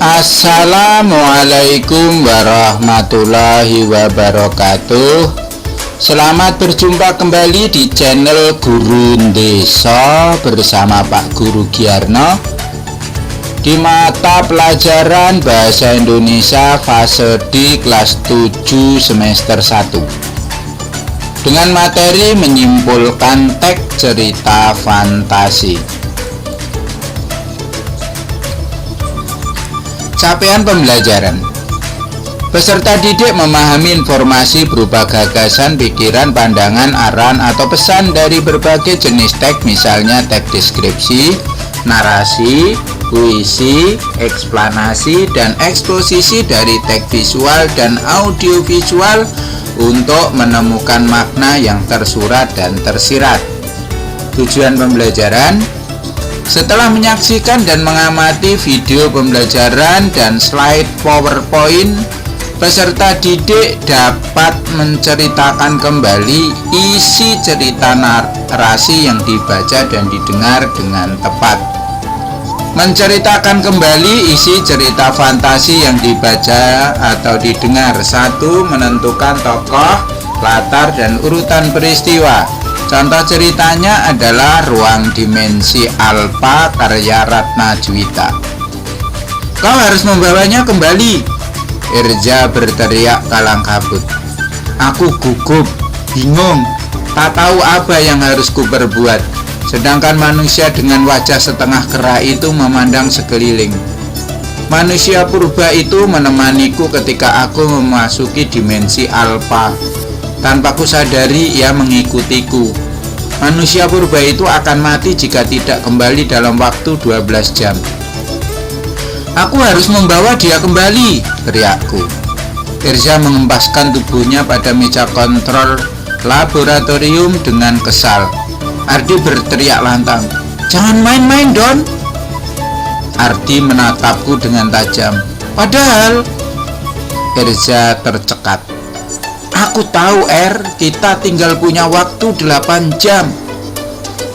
Assalamualaikum warahmatullahi wabarakatuh. Selamat berjumpa kembali di channel Guru Desa bersama Pak Guru Giarno di mata pelajaran Bahasa Indonesia fase D kelas 7 semester 1 dengan materi menyimpulkan teks cerita fantasi. Capaian pembelajaran. Peserta didik memahami informasi berupa gagasan, pikiran, pandangan, arahan, atau pesan dari berbagai jenis teks, misalnya teks deskripsi, narasi, puisi, eksplanasi, dan eksposisi dari teks visual dan audiovisual untuk menemukan makna yang tersurat dan tersirat. Tujuan pembelajaran: setelah menyaksikan dan mengamati video pembelajaran dan slide PowerPoint, peserta didik dapat menceritakan kembali isi cerita narasi yang dibaca dan didengar dengan tepat. Menceritakan kembali isi cerita fantasi yang dibaca atau didengar. 1. Menentukan tokoh, latar, dan urutan peristiwa. Contoh ceritanya adalah Ruang Dimensi Alpha karya Ratna Juwita. Kau harus membawanya kembali, Irja berteriak kalang kabut. Aku gugup, bingung, tak tahu apa yang harus kuperbuat. Sedangkan manusia dengan wajah setengah kera itu memandang sekeliling. Manusia purba itu menemaniku ketika aku memasuki dimensi Alpha. Tanpa kusadari ia mengikutiku. Manusia purba itu akan mati jika tidak kembali dalam waktu 12 jam. Aku harus membawa dia kembali, teriakku. Irza mengempaskan tubuhnya pada meja kontrol laboratorium dengan kesal. Ardi berteriak lantang, "Jangan main-main, Don!" Ardi menatapku dengan tajam. Padahal Irza tercekat. Aku tahu, kita tinggal punya waktu 8 jam.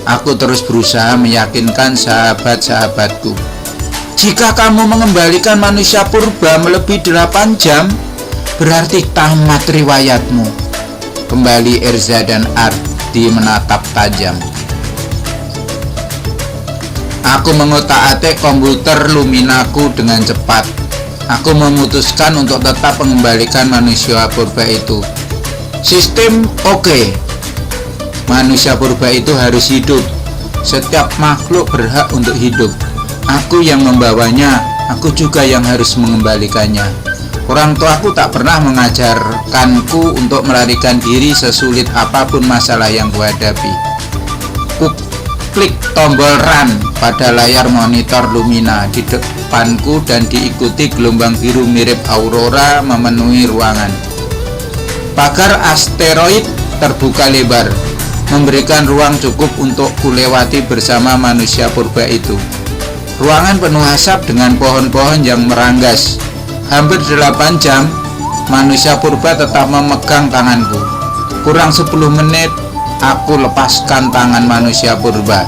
Aku terus berusaha meyakinkan sahabat-sahabatku. Jika kamu mengembalikan manusia purba melebihi 8 jam, berarti tamat riwayatmu. Kembali Irza dan Ardi menatap tajam. Aku mengotak-atik komputer Luminaku dengan cepat. Aku memutuskan untuk tetap mengembalikan manusia purba itu. Sistem oke. Manusia purba itu harus hidup. Setiap makhluk berhak untuk hidup. Aku yang membawanya, aku juga yang harus mengembalikannya. Orang tuaku tak pernah mengajarkanku untuk melarikan diri sesulit apapun masalah yang kuhadapi. Klik tombol run pada layar monitor Lumina di depanku dan diikuti gelombang biru mirip aurora memenuhi ruangan. Pagar asteroid terbuka lebar, memberikan ruang cukup untuk kulewati bersama manusia purba itu. Ruangan penuh asap dengan pohon-pohon yang meranggas. Hampir 8 jam, manusia purba tetap memegang tanganku. Kurang 10 menit, aku lepaskan tangan manusia purba.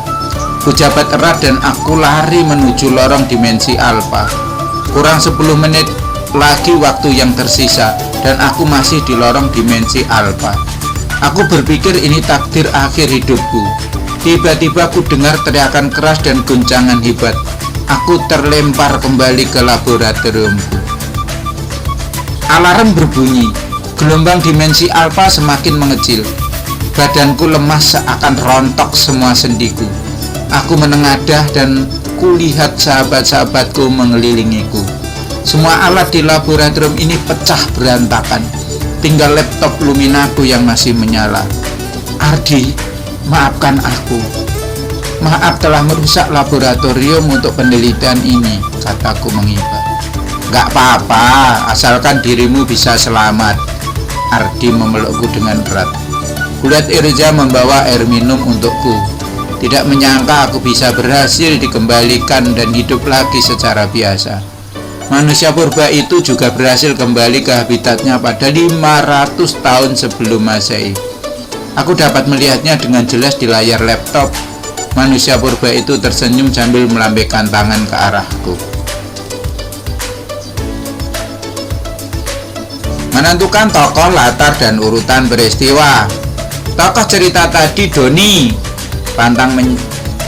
Kujabat erat dan aku lari menuju lorong dimensi Alpha. Kurang 10 menit lagi waktu yang tersisa dan aku masih di lorong dimensi Alpha. Aku berpikir ini takdir akhir hidupku. Tiba-tiba aku dengar teriakan keras dan guncangan hebat. Aku terlempar kembali ke laboratoriumku. Alarm berbunyi. Gelombang dimensi Alpha semakin mengecil. Badanku lemas seakan rontok semua sendiku. Aku menengadah dan kulihat sahabat-sahabatku mengelilingiku. Semua alat di laboratorium ini pecah berantakan. Tinggal laptop Luminaku yang masih menyala. Ardi, maafkan aku. Maaf telah merusak laboratorium untuk penelitian ini, kataku menghibah. Gak apa-apa, asalkan dirimu bisa selamat. Ardi memelukku dengan erat. Kulihat Irja membawa air minum untukku. Tidak menyangka aku bisa berhasil dikembalikan dan hidup lagi secara biasa. Manusia purba itu juga berhasil kembali ke habitatnya pada 500 tahun sebelum Masehi. Aku dapat melihatnya dengan jelas di layar laptop. Manusia purba itu tersenyum sambil melambaikan tangan ke arahku. Menentukan tokoh, latar, dan urutan peristiwa. Tokoh cerita tadi Doni,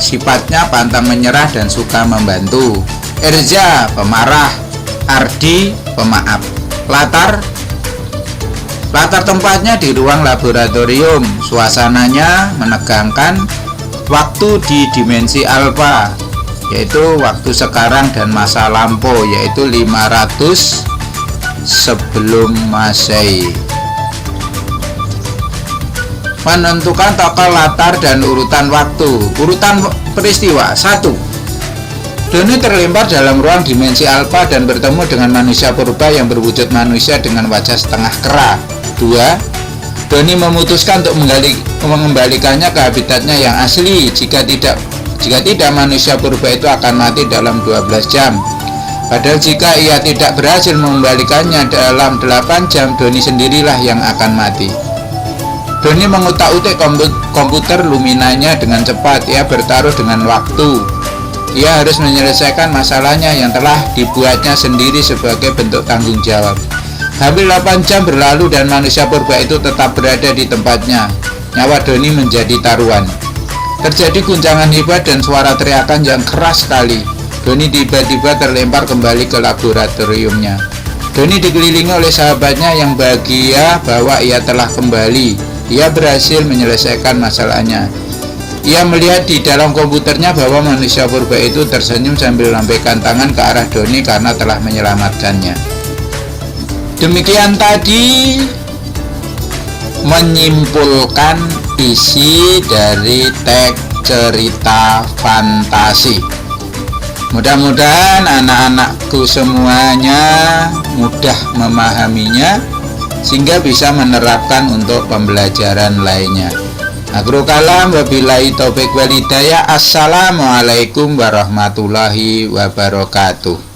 sifatnya pantang menyerah dan suka membantu. Erza, pemarah. Ardi, pemaaf. Latar tempatnya di ruang laboratorium. Suasananya menegangkan. Waktu di dimensi alfa, yaitu waktu sekarang dan masa lampau, yaitu 500 sebelum Masehi. Menentukan tokoh, latar, dan urutan waktu. Urutan peristiwa. 1. Doni terlempar dalam ruang dimensi alfa dan bertemu dengan manusia purba yang berwujud manusia dengan wajah setengah kera. 2. Doni memutuskan untuk mengembalikannya ke habitatnya yang asli. Jika tidak manusia purba itu akan mati dalam 12 jam. Padahal jika ia tidak berhasil mengembalikannya dalam 8 jam, Doni sendirilah yang akan mati. Doni mengutak-utik komputer luminanya dengan cepat. Ia bertaruh dengan waktu. Ia harus menyelesaikan masalahnya yang telah dibuatnya sendiri sebagai bentuk tanggung jawab. Hampir 8 jam berlalu dan manusia purba itu tetap berada di tempatnya. Nyawa Doni menjadi taruhan. Terjadi guncangan hebat dan suara teriakan yang keras sekali. Doni tiba-tiba terlempar kembali ke laboratoriumnya. Doni dikelilingi oleh sahabatnya yang bahagia bahwa ia telah kembali. Ia berhasil menyelesaikan masalahnya. Ia melihat di dalam komputernya bahwa manusia purba itu tersenyum sambil melambaikan tangan ke arah Doni karena telah menyelamatkannya. Demikian tadi menyimpulkan isi dari teks cerita fantasi. Mudah-mudahan anak-anakku semuanya mudah memahaminya sehingga bisa menerapkan untuk pembelajaran lainnya. Akhirul kalam, wabillahi taufik wal hidayah. Assalamualaikum warahmatullahi wabarakatuh.